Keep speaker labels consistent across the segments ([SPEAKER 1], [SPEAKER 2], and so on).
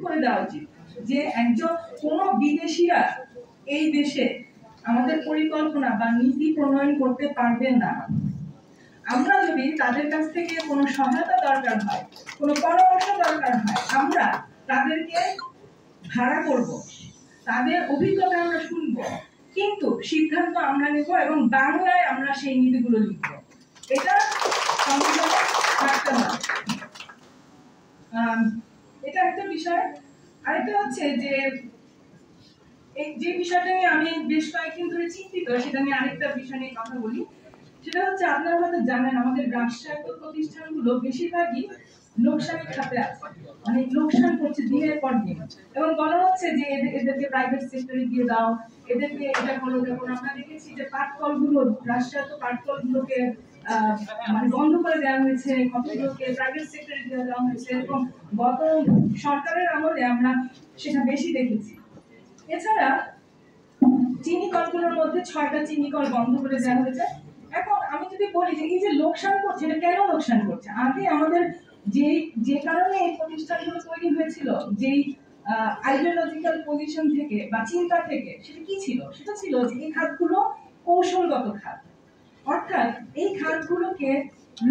[SPEAKER 1] করে দেওয়া উচিত যে একজন কোন বিদেশিরা এই দেশে আমাদের পরিকল্পনা বা নীতি প্রণয়ন করতে পারবেন না। আমরা যদি তাদের কাছ থেকে কোনো সহায়তা দরকার হয়, কোনো পরামর্শ দরকার হয়, আমরা তাদেরকে ভাড়া করব, তাদের অভিজ্ঞতা আমরা শুনবো, কিন্তু সিদ্ধান্ত আমরা নেব এবং বাংলায় আমরা সেই নীতিগুলো লিখব। এটা সংবিধানে থাকতে হবে। এটা একটা বিষয়। আরেকটা হচ্ছে যে এই যে বিষয়টা নিয়ে আমি বেশ কয়েকদিন ধরে চিন্তিত, সেটা নিয়ে আরেকটা বিষয় নিয়ে কথা বলি। সেটা হচ্ছে আপনারা হয়তো জানেন আমাদের রাষ্ট্রায়ত্ত প্রতিষ্ঠানগুলো বেশিরভাগই লোকসানের খাতে আছে, মানে লোকসান করছে দিনের পর দিন, এবং বলা হচ্ছে যে এদেরকে প্রাইভেট সেক্টরে দিয়ে দাও, এদেরকে এটা করো ওটা করো। আমরা দেখেছি যে পাটকলগুলো, রাষ্ট্রায়ত্ত পাটকলগুলোকে মানে বন্ধ করে দেওয়া হয়েছে, কতগুলোকে প্রাইভেট সেক্টরে দিয়ে দেওয়া হয়েছে, এবং গত সরকারের আমলে আমরা সেটা বেশি দেখেছি। এছাড়া চিনি কলগুলোর মধ্যে 6টা চিনি কল বন্ধ করে দেওয়া হয়েছে। এখন আমি যদি বলি যে এই যে লোকসান করছে, এটা কেন লোকসান করছে? আগে আমাদের যে কারণে এই প্রতিষ্ঠানগুলো তৈরি হয়েছিল, যেই আইডিওলজিক্যাল পজিশন থেকে বা চিন্তা থেকে, সেটা কি ছিল? সেটা ছিল যে এই খাতগুলো কৌশলগত খাত, অর্থাৎ এই খাতগুলোকে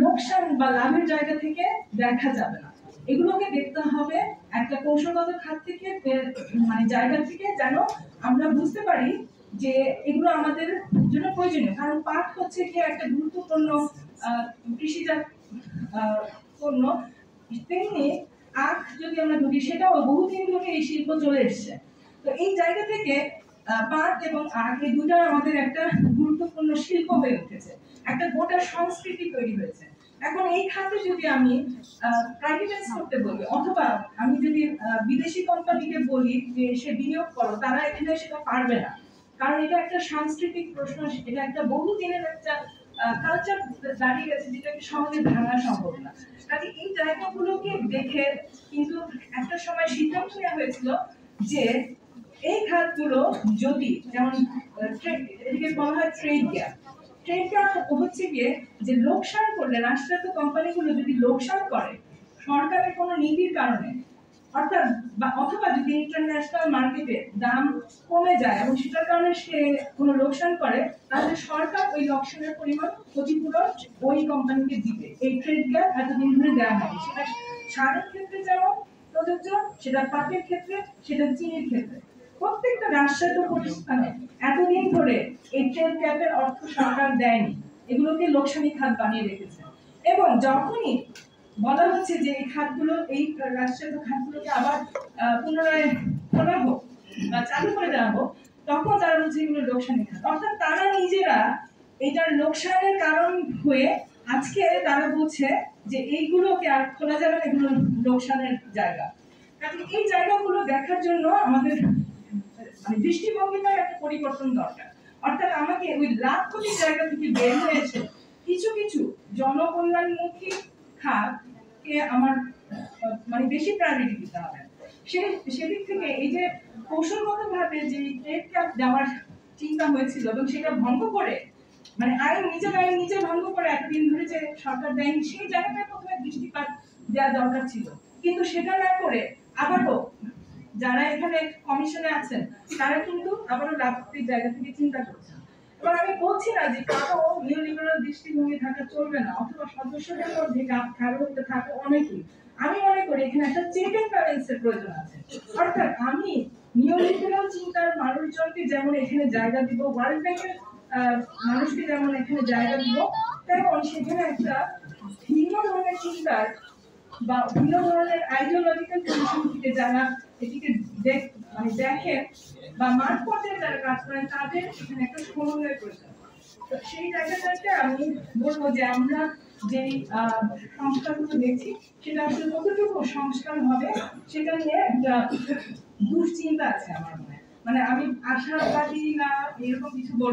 [SPEAKER 1] লোকসান বা লাভের জায়গা থেকে দেখা যাবে না, এগুলোকে দেখতে হবে একটা কৌশলগত খাত থেকে, মানে জায়গা থেকে, যেন আমরা বুঝতে পারি যে এগুলো আমাদের জন্য প্রয়োজনীয়। কারণ পাট হচ্ছে কি একটা গুরুত্বপূর্ণ কৃষিজাত পণ্য, তেমনি আখ যদি আমরা ধরি, সেটাও বহুদিন ধরে এই শিল্প চলে এসছে। তো এই জায়গা থেকে পাট এবং আখ এই দুটো আমাদের একটা গুরুত্বপূর্ণ শিল্প হয়ে উঠেছে, একটা গোটা সংস্কৃতি তৈরি হয়েছে। এখন এই খাতে যদি আমি প্রাইভেটাইজ করতে বলি, অথবা আমি যদি বিদেশি কোম্পানিকে বলি যে সে বিনিয়োগ করো, তারা এখানে সেটা পারবে না, কারণ এটা একটা সাংস্কৃতিক প্রশ্ন, এটা একটা বহুদিনের একটা কালচার দাঁড়িয়ে গেছে, যেটাকে সহজে ভাঙা সম্ভব না। কাজে এই জায়গাগুলোকে দেখে কিন্তু একটা সময় সিদ্ধান্ত নেওয়া হয়েছিল যে এই খাতগুলো যদি, যেমন এদিকে বলা হয় ট্রেড গ্যাপ, ট্রেড গ্যাপ হচ্ছে গিয়ে যে লোকসান করলে, রাষ্ট্রায়ত্ত কোম্পানিগুলো যদি লোকসান করে সরকারের কোনো নীতির কারণে, অর্থাৎ অথবা যদি ইন্টারন্যাশনাল মার্কেটে দাম কমে যায় এবং সেটার কারণে সে কোনো লোকসান করে, তাহলে সরকার ওই লোকসানের পরিমাণ ক্ষতিপূরণ ওই কোম্পানিকে দিবে। এই ট্রেড গ্যাপ এতদিন ধরে দেওয়া হয়, সেটা সারের ক্ষেত্রে যেমন প্রযোজ্য, সেটা পাটের ক্ষেত্রে, সেটা চিনির ক্ষেত্রে। প্রত্যেকটা রাষ্ট্রায়ত্ত প্রতিষ্ঠানে এতদিন ধরে এই ট্রেড গ্যাপের অর্থ সরকার দেয়নি, এগুলোকে লোকসানি খাত বানিয়ে রেখেছে। এবং যখনই বলা হচ্ছে যে এই খাতগুলো, এই রাষ্ট্রায়ত্ত খাতগুলোকে আবার পুনরায় খোলা হোক বা চালু করে দেওয়া হোক, তখন তারা বলছে এগুলো লোকসানি খাত, অর্থাৎ তারা নিজেরা এটার লোকসানের কারণ হয়ে আজকে তারা বলছে যে এইগুলোকে আর খোলা যাবে না, এগুলো লোকসানের জায়গা। কারণ এই জায়গাগুলো দেখার জন্য আমাদের মানে দৃষ্টিভঙ্গিটার একটা পরিবর্তন দরকার, অর্থাৎ আমাকে ওই লাভ ক্ষতির জায়গা থেকে বের হয়ে এসে কিছু কিছু জনকল্যাণমুখী খাতকে আমার মানে বেশি প্রায়োরিটি দিতে হবে। সেদিক থেকে এই যে কৌশলগতভাবে যে ট্রেড ক্যাপ দেওয়ার চিন্তা হয়েছিল এবং সেটা ভঙ্গ করে, মানে আইন নিজে ভঙ্গ করে এতদিন ধরে যে সরকার দেয়নি, সেই জায়গাটায় প্রথমে দৃষ্টিপাত দেওয়া দরকার ছিল, কিন্তু সেটা না করে আবারও যারা এখানে কমিশনে আছেন তারা কিন্তু আবারও লাভের জায়গা থেকে চিন্তা করছেন। এবার আমি বলছি না যে কারো নিউলিবারাল দৃষ্টিভঙ্গি থাকা চলবে না, অথবা সদস্যদের মধ্যে কারো হতে থাকে অনেকেই। আমি মনে করি এখানে একটা চেক এন্ড ব্যালেন্সের প্রয়োজন আছে, অর্থাৎ আমি নিউলিবারাল চিন্তার মানুষজনকে যেমন এখানে জায়গা দিব, ওয়ার্ল্ড ব্যাংকের মানুষকে যেমন এখানে জায়গা দিব, তেমন সেখানে একটা ভিন্ন ধরনের চিন্তার বা ভিন্ন ধরনের আইডিওলজিক্যাল পজিশন থেকে যারা এটিকে মানে দেখেন বা মাঠ পর্যায়ে যারা কাজ করেন, তাদের এখানে একটা সমন্বয় প্রয়োজন। তো সেই জায়গাটাতে আমি বলবো যে আমরা যেই সংস্কারগুলো দেখছি, সেটা আসলে কতটুকু সংস্কার হবে সেটা নিয়ে একটা দুশ্চিন্তা আছে আমার মনে। মানে আমি আশাবাদী না এরকম কিছু